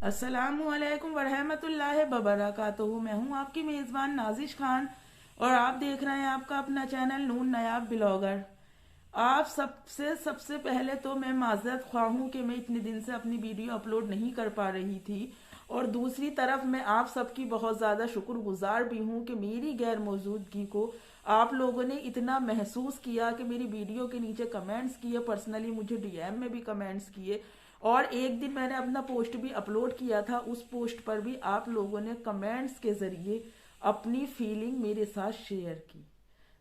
अस्सलामुअलैकुम वरहमतुल्लाहि वबरकातुहू। मैं हूँ आपकी मेज़बान नाजिश खान और आप देख रहे हैं आपका अपना चैनल नून नायाब ब्लॉगर। आप सबसे पहले तो मैं माजरत ख्वाह हूँ कि मैं इतने दिन से अपनी वीडियो अपलोड नहीं कर पा रही थी, और दूसरी तरफ मैं आप सबकी बहुत ज़्यादा शुक्रगुजार भी हूँ कि मेरी गैर मौजूदगी को आप लोगों ने इतना महसूस किया कि मेरी वीडियो के नीचे कमेंट्स किए, पर्सनली मुझे डीएम में भी कमेंट्स किए। और एक दिन मैंने अपना पोस्ट भी अपलोड किया था, उस पोस्ट पर भी आप लोगों ने कमेंट्स के ज़रिए अपनी फीलिंग मेरे साथ शेयर की।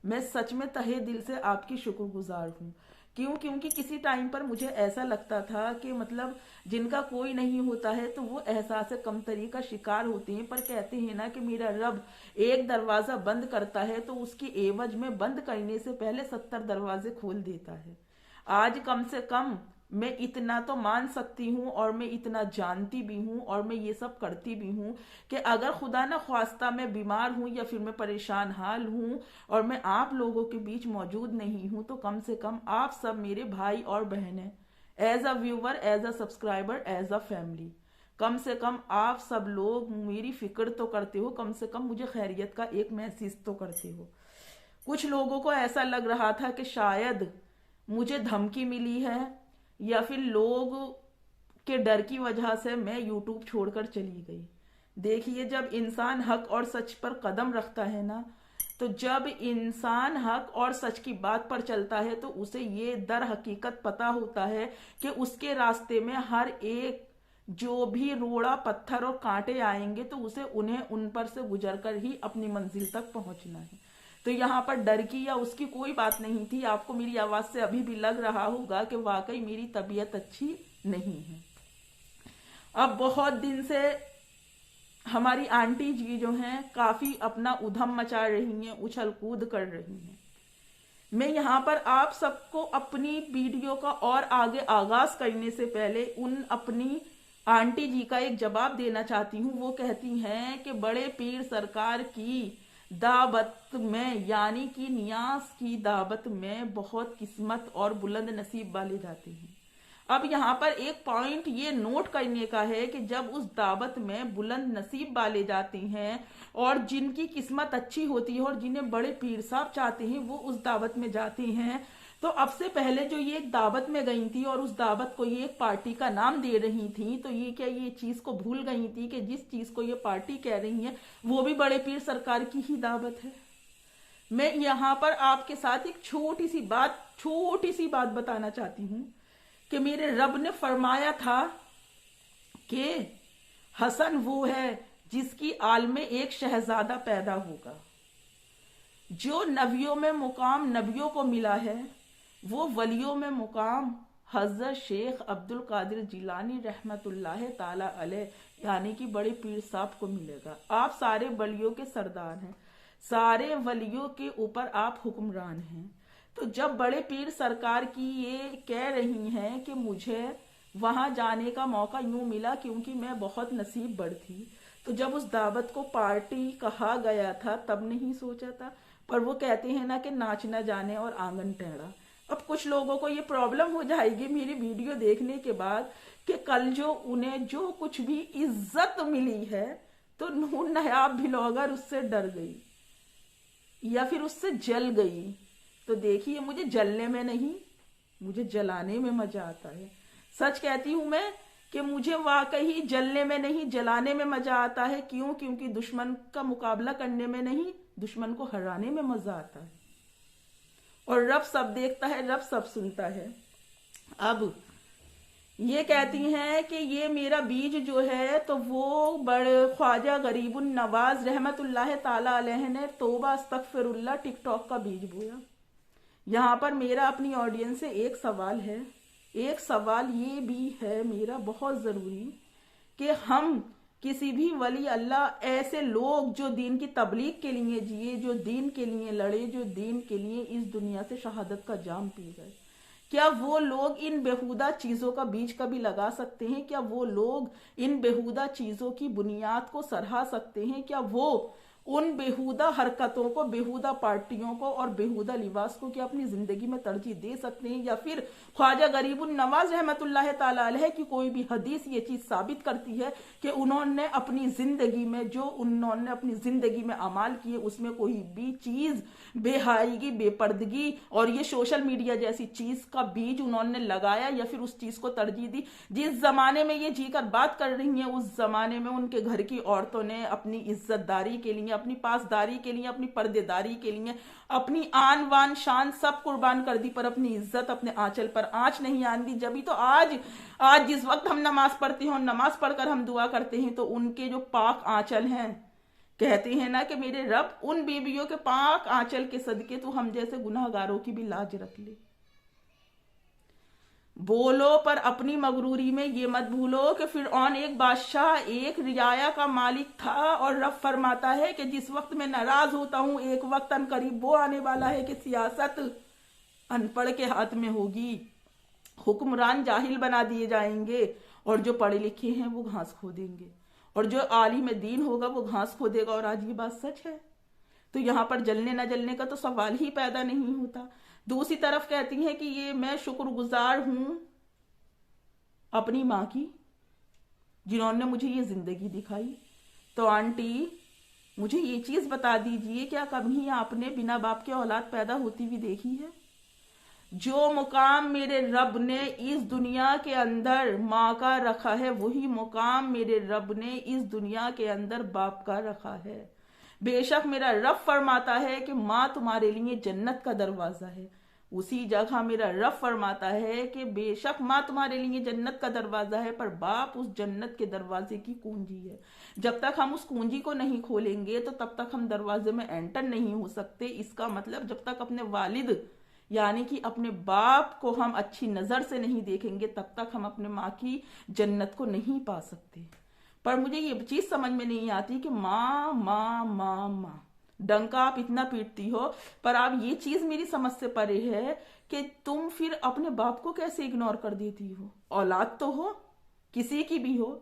मैं सच में तहे दिल से आपकी शुक्रगुजार हूँ। क्योंकि किसी टाइम पर मुझे ऐसा लगता था कि मतलब जिनका कोई नहीं होता है तो वो एहसास कमतरी का शिकार होते हैं, पर कहते हैं ना कि मेरा रब एक दरवाज़ा बंद करता है तो उसकी एवज में बंद करने से पहले 70 दरवाजे खोल देता है। आज कम से कम मैं इतना तो मान सकती हूँ और मैं इतना जानती भी हूँ और मैं ये सब करती भी हूँ कि अगर खुदा ना ख्वास्ता मैं बीमार हूँ या फिर मैं परेशान हाल हूँ और मैं आप लोगों के बीच मौजूद नहीं हूँ, तो कम से कम आप सब मेरे भाई और बहनें, as a viewer, as a subscriber, as a family, कम से कम आप सब लोग मेरी फिक्र तो करते हो, कम से कम मुझे खैरियत का एक मैसेज तो करते हो। कुछ लोगों को ऐसा लग रहा था कि शायद मुझे धमकी मिली है या फिर लोग के डर की वजह से मैं यूट्यूब छोड़कर चली गई। देखिए, जब इंसान हक और सच पर कदम रखता है ना, तो जब इंसान हक और सच की बात पर चलता है तो उसे ये दर हकीकत पता होता है कि उसके रास्ते में हर एक जो भी रोड़ा पत्थर और कांटे आएंगे तो उसे उन्हें उन पर से गुजर कर ही अपनी मंजिल तक पहुंचना है। तो यहाँ पर डर की या उसकी कोई बात नहीं थी। आपको मेरी आवाज से अभी भी लग रहा होगा कि वाकई मेरी तबीयत अच्छी नहीं है। अब बहुत दिन से हमारी आंटी जी जो हैं काफी अपना उधम मचा रही हैं, उछल कूद कर रही हैं। मैं यहाँ पर आप सबको अपनी वीडियो का और आगे आगाज करने से पहले उन अपनी आंटी जी का एक जवाब देना चाहती हूँ। वो कहती हैं कि बड़े पीर सरकार की दावत में, यानी कि नियाज की दावत में बहुत किस्मत और बुलंद नसीब वाले जाते हैं। अब यहाँ पर एक पॉइंट ये नोट करने का है कि जब उस दावत में बुलंद नसीब वाले जाते हैं और जिनकी किस्मत अच्छी होती है और जिन्हें बड़े पीर साहब चाहते हैं वो उस दावत में जाते हैं, तो अब से पहले जो ये एक दावत में गई थी और उस दावत को ये एक पार्टी का नाम दे रही थी, तो ये क्या ये चीज को भूल गई थी कि जिस चीज को ये पार्टी कह रही है वो भी बड़े पीर सरकार की ही दावत है। मैं यहाँ पर आपके साथ एक छोटी सी बात बताना चाहती हूँ कि मेरे रब ने फरमाया था कि हसन वो है जिसकी आल में एक शहजादा पैदा होगा। जो नबियों में मुकाम नबियों को मिला है वो वलियों में मुकाम हजरत शेख अब्दुल कादिर जिलानी रहमतुल्लाह ताला अलैह यानी कि बड़े पीर साहब को मिलेगा। आप सारे वलियों के सरदार हैं, सारे वलियों के ऊपर आप हुक्मरान हैं। तो जब बड़े पीर सरकार की ये कह रही हैं कि मुझे वहां जाने का मौका यूं मिला क्योंकि मैं बहुत नसीब बड़ थी, तो जब उस दावत को पार्टी कहा गया था तब नहीं सोचा था। पर वो कहते हैं ना कि नाच ना जाने और आंगन टेढ़ा। अब कुछ लोगों को ये प्रॉब्लम हो जाएगी मेरी वीडियो देखने के बाद कि कल जो उन्हें जो कुछ भी इज्जत मिली है तो नून नायाब ब्लॉगर उससे डर गई या फिर उससे जल गई। तो देखिए, मुझे जलने में नहीं, मुझे जलाने में मजा आता है। सच कहती हूं मैं कि मुझे वाकई जलने में नहीं जलाने में मजा आता है। क्यों? क्योंकि दुश्मन का मुकाबला करने में नहीं, दुश्मन को हराने में मजा आता है। और रब सब देखता है, रब सब सुनता है। अब ये कहती हैं कि ये मेरा बीज जो है तो वो बड़े ख्वाजा गरीबुन नवाज रहमतुल्लाह ताला अलैह ने तौबा अस्तगफिरुल्लाह टिकटॉक का बीज बोया। यहाँ पर मेरा अपनी ऑडियंस से एक सवाल है, एक सवाल ये भी है मेरा बहुत ज़रूरी कि हम किसी भी वली अल्लाह, ऐसे लोग जो दीन की तबलीग के लिए जिए, जो दीन के लिए लड़े, जो दीन के लिए इस दुनिया से शहादत का जाम पी गए, क्या वो लोग इन बेहुदा चीज़ों का बीज कभी लगा सकते हैं? क्या वो लोग इन बेहुदा चीज़ों की बुनियाद को सराहा सकते हैं? क्या वो उन बेहुदा हरकतों को, बेहुदा पार्टियों को और बेहुदा लिबास को क्या अपनी जिंदगी में तरजीह दे सकते हैं? या फिर ख्वाजा गरीबुन नवाज रहमतुल्लाह ताला अलैह की कोई भी हदीस ये चीज साबित करती है कि उन्होंने अपनी जिंदगी में, जो उन्होंने अपनी जिंदगी में अमाल किए, उसमें कोई भी चीज बेहायगी, बेपर्दगी और ये सोशल मीडिया जैसी चीज का बीज उन्होंने लगाया या फिर उस चीज को तरजीह दी? जिस जमाने में ये जीकर बात कर रही हैं, उस जमाने में उनके घर की औरतों ने अपनी इज्जतदारी के लिए, अपनी पासदारी के लिए, अपनी पर्देदारी के लिए अपनी आन वान शान सब कुर्बान कर दी, पर अपनी इज्जत, अपने आंचल पर आंच नहीं आन दी। जब भी तो आज आज जिस वक्त हम नमाज पढ़ते हैं और नमाज पढ़कर हम दुआ करते हैं, तो उनके जो पाक आंचल हैं, कहते हैं ना कि मेरे रब, उन बीवियों के पाक आंचल के सदके तो हम जैसे गुनाहगारों की भी लाज रख ले। बोलो, पर अपनी मगरूरी में ये मत भूलो कि फिरौन एक बादशाह, एक रियाया का मालिक था, और रब फरमाता है कि जिस वक्त मैं नाराज होता हूं, एक वक्त अनकरीब वो आने वाला है कि सियासत अनपढ़ के हाथ में होगी, हुक्मरान जाहिल बना दिए जाएंगे, और जो पढ़े लिखे हैं वो घास खोदेंगे, और जो आलिम दीन होगा वो घास खोदेगा। और आज ये बात सच है, तो यहां पर जलने न जलने का तो सवाल ही पैदा नहीं होता। दूसरी तरफ कहती हैं कि ये मैं शुक्रगुजार हूं अपनी मां की, जिन्होंने मुझे ये जिंदगी दिखाई। तो आंटी, मुझे ये चीज बता दीजिए, क्या कभी आपने बिना बाप के औलाद पैदा होती हुई देखी है? जो मुकाम मेरे रब ने इस दुनिया के अंदर माँ का रखा है, वही मुकाम मेरे रब ने इस दुनिया के अंदर बाप का रखा है। बेशक मेरा रब फरमाता है कि माँ तुम्हारे लिए जन्नत का दरवाजा है, उसी जगह मेरा रब फरमाता है कि बेशक माँ तुम्हारे लिए जन्नत का दरवाजा है, पर बाप उस जन्नत के दरवाजे की कुंजी है। जब तक हम उस कुंजी को नहीं खोलेंगे तो तब तक हम दरवाजे में एंटर नहीं हो सकते। इसका मतलब जब तक अपने वालिद यानी कि अपने बाप को हम अच्छी नजर से नहीं देखेंगे, तब तक हम अपने माँ की जन्नत को नहीं पा सकते। पर मुझे ये चीज समझ में नहीं आती कि माँ माँ माँ माँ, डंका आप इतना पीटती हो, पर आप ये चीज मेरी समझ से परे है कि तुम फिर अपने बाप को कैसे इग्नोर कर देती हो? औलाद तो हो, किसी की भी हो,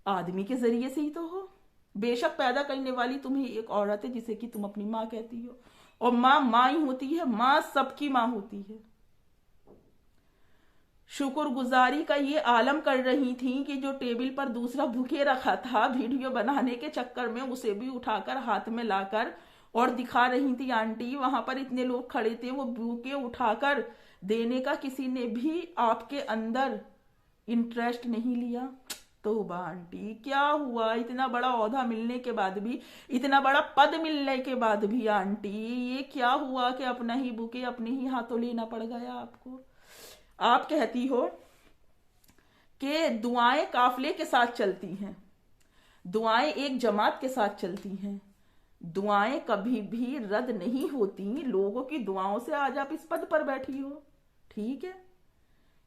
आदमी के जरिए से ही तो हो। बेशक पैदा करने वाली तुम्हें एक औरत है जिसे कि तुम अपनी माँ कहती हो, और माँ माँ ही होती है, माँ सबकी माँ होती है। शुक्रगुजारी का ये आलम कर रही थी कि जो टेबल पर दूसरा बुके रखा था, वीडियो बनाने के चक्कर में उसे भी उठाकर हाथ में लाकर और दिखा रही थी आंटी। वहां पर इतने लोग खड़े थे, वो बुके उठाकर देने का किसी ने भी आपके अंदर इंटरेस्ट नहीं लिया। तौबा आंटी, क्या हुआ? इतना बड़ा ओहदा मिलने के बाद भी, इतना बड़ा पद मिलने के बाद भी आंटी, ये क्या हुआ कि अपना ही बुके अपने ही हाथों लेना पड़ गया आपको? आप कहती हो कि दुआएं काफिले के साथ चलती हैं, दुआएं एक जमात के साथ चलती हैं, दुआएं कभी भी रद्द नहीं होती। लोगों की दुआओं से आज आप इस पद पर बैठी हो, ठीक है?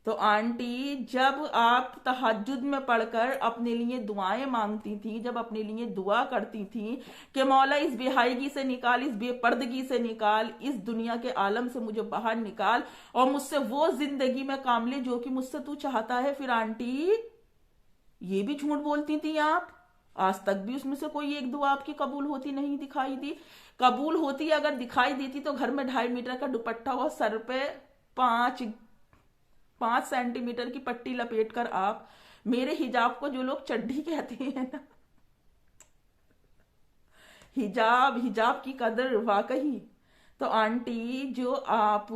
तो आंटी, जब आप तहज्जुद में पढ़कर अपने लिए दुआएं मांगती थी, जब अपने लिए दुआ करती थी कि मौला इस बेहायगी से निकाल, इस बेपर्दगी से निकाल, इस दुनिया के आलम से मुझे बाहर निकाल और मुझसे वो जिंदगी में काम ले जो कि मुझसे तू चाहता है, फिर आंटी ये भी झूठ बोलती थी आप। आज तक भी उसमें से कोई एक दुआ आपकी कबूल होती नहीं दिखाई दी। कबूल होती अगर दिखाई देती तो घर में 2.5 मीटर का दुपट्टा और सर पे 5 सेंटीमीटर की पट्टी लपेट कर आप मेरे हिजाब को, जो लोग चड्ढी कहते हैं ना, हिजाब की कदर वाकई। तो आंटी, जो आप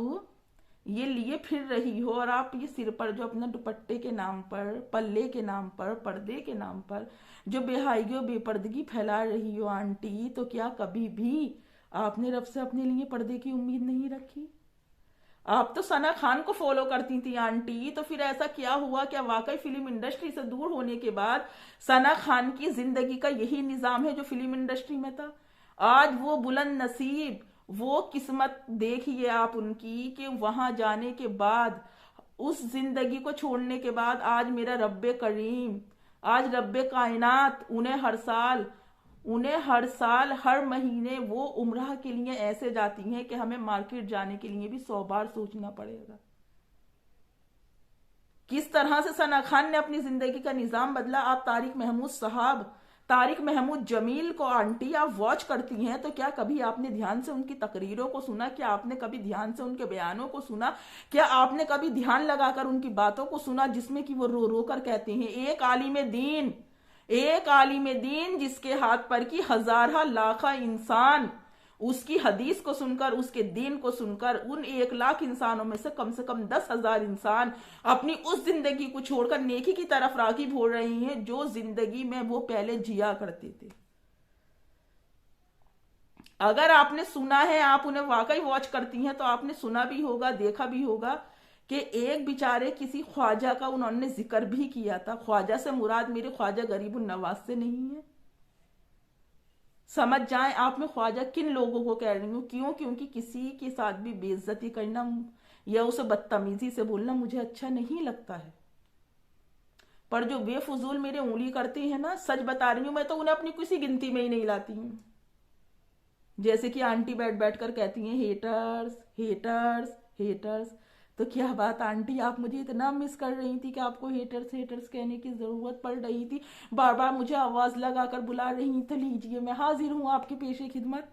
ये लिए फिर रही हो और आप ये सिर पर जो अपना दुपट्टे के नाम पर, पल्ले के नाम पर, पर्दे के नाम पर जो बेहायगी और बेपर्दगी फैला रही हो आंटी, तो क्या कभी भी आपने रब से अपने लिए पर्दे की उम्मीद नहीं रखी? आप तो सना खान को फॉलो करती थी आंटी, तो फिर ऐसा क्या हुआ? क्या वाकई फिल्म इंडस्ट्री से दूर होने के बाद सना खान की जिंदगी का यही निजाम है जो फिल्म इंडस्ट्री में था? आज वो बुलंद नसीब, वो किस्मत देखिए आप उनकी कि वहां जाने के बाद, उस जिंदगी को छोड़ने के बाद आज मेरा रब्बे करीम, आज रब्बे कायनात उन्हें हर साल हर महीने वो उम्राह के लिए ऐसे जाती हैं कि हमें मार्केट जाने के लिए भी 100 बार सोचना पड़ेगा। किस तरह से सना खान ने अपनी जिंदगी का निजाम बदला। आप तारिक महमूद साहब तारिक महमूद जमील को आंटी आप वॉच करती हैं, तो क्या कभी आपने ध्यान से उनकी तकरीरों को सुना? क्या आपने कभी ध्यान से उनके बयानों को सुना? क्या आपने कभी ध्यान लगाकर उनकी बातों को सुना, जिसमें कि वो रो रो कर कहते हैं एक आलिम दीन जिसके हाथ पर की हजारा लाखा इंसान उसकी हदीस को सुनकर, उसके दीन को सुनकर, उन 1 लाख इंसानों में से कम 10,000 इंसान अपनी उस जिंदगी को छोड़कर नेकी की तरफ राग़िब हो रहे हैं जो जिंदगी में वो पहले जिया करते थे। अगर आपने सुना है, आप उन्हें वाकई वॉच करती हैं, तो आपने सुना भी होगा, देखा भी होगा कि एक बेचारे किसी ख्वाजा का उन्होंने जिक्र भी किया था। ख्वाजा से मुराद मेरे ख्वाजा गरीबुन नवाज से नहीं है। समझ जाएं आप मैं ख्वाजा किन लोगों को कह रही हूं। क्यों? क्योंकि किसी के साथ भी बेइज्जती करना या उसे बदतमीजी से बोलना मुझे अच्छा नहीं लगता है। पर जो बेफजूल मेरे उंगली करते हैं ना, सच बता रही हूं, मैं तो उन्हें अपनी किसी गिनती में ही नहीं लाती हूं। जैसे कि आंटी बैठ बैठ कर कहती हैं हेटर्स हेटर्स हेटर्स। तो क्या बात आंटी, आप मुझे इतना मिस कर रही थी कि आपको हेटर्स हेटर्स कहने की जरूरत पड़ रही थी? बार बार मुझे आवाज लगाकर बुला रही, तो लीजिए मैं हाजिर हूं आपके पेशे खिदमत।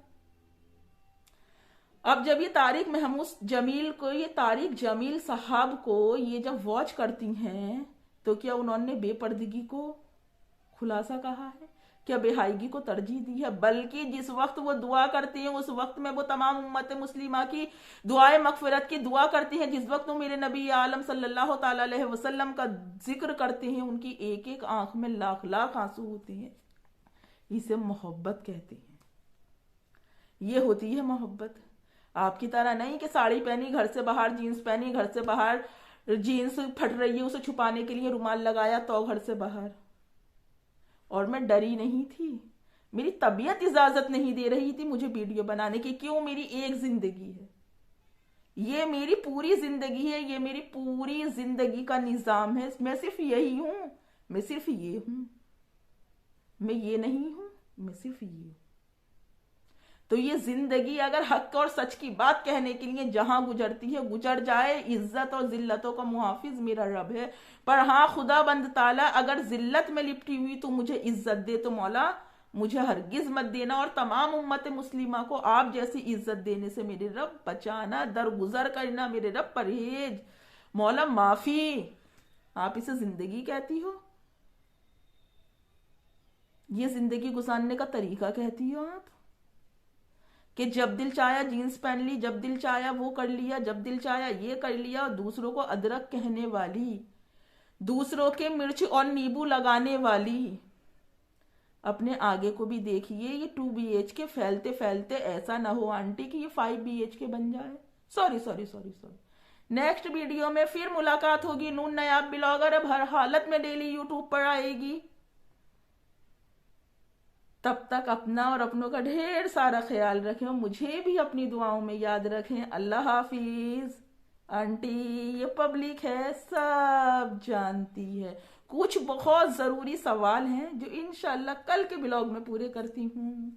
अब जब ये तारिक महमूद जमील को, ये तारिक जमील साहब को ये जब वॉच करती हैं, तो क्या उन्होंने बेपर्दगी को खुलासा कहा है? क्या बेहायगी को तरजीह दी है? बल्कि जिस वक्त वो दुआ करती हैं, उस वक्त में वो तमाम उम्मत मुस्लिमा की दुआए मगफिरत की दुआ करती हैं। जिस वक्त वो मेरे नबी आलम सल्लल्लाहु ताला अलैहि वसल्लम का जिक्र करते हैं, उनकी एक एक आंख में लाख लाख आंसू होते हैं। इसे मोहब्बत कहते हैं। ये होती है मोहब्बत। आपकी तरह नहीं कि साड़ी पहनी घर से बाहर, जीन्स पहनी घर से बाहर, जीन्स फट रही है उसे छुपाने के लिए रुमाल लगाया तो घर से बाहर। और मैं डरी नहीं थी, मेरी तबीयत इजाजत नहीं दे रही थी मुझे वीडियो बनाने की। क्यों? मेरी एक जिंदगी है, ये मेरी पूरी जिंदगी है, ये मेरी पूरी जिंदगी का निजाम है। मैं सिर्फ यही हूं, मैं सिर्फ ये हूं, मैं ये नहीं हूं, मैं सिर्फ ये हूं। तो ये जिंदगी अगर हक और सच की बात कहने के लिए जहां गुजरती है, गुजर जाए। इज्जत और जिल्लतों का मुहाफिज मेरा रब है। पर हाँ, खुदा बंद ताला अगर जिल्लत में लिपटी हुई तो मुझे इज्जत दे, तो मौला मुझे हरगिज मत देना। और तमाम उम्मत मुस्लिमा को आप जैसी इज्जत देने से मेरे रब बचाना, दरगुजर करना मेरे रब परहेज, मौला माफी। आप इसे जिंदगी कहती हो? ये जिंदगी गुजारने का तरीका कहती हो आप? कि जब दिल चाया जीन्स पहन ली, जब दिल चाया वो कर लिया, जब दिल चाया ये कर लिया। और दूसरों को अदरक कहने वाली, दूसरों के मिर्च और नींबू लगाने वाली। अपने आगे को भी देखिए। ये 2 BHK फैलते फैलते ऐसा ना हो आंटी कि ये 5 BHK बन जाए। Sorry sorry sorry sorry. Next video में फिर मुलाकात होगी। नून नायाब ब्लॉगर अब हर हालत में डेली यूट्यूब पर आएगी। तब तक अपना और अपनों का ढेर सारा ख्याल रखें और मुझे भी अपनी दुआओं में याद रखें। अल्लाह हाफिज। आंटी ये पब्लिक है, सब जानती है। कुछ बहुत जरूरी सवाल हैं जो इंशाल्लाह कल के ब्लॉग में पूरे करती हूँ।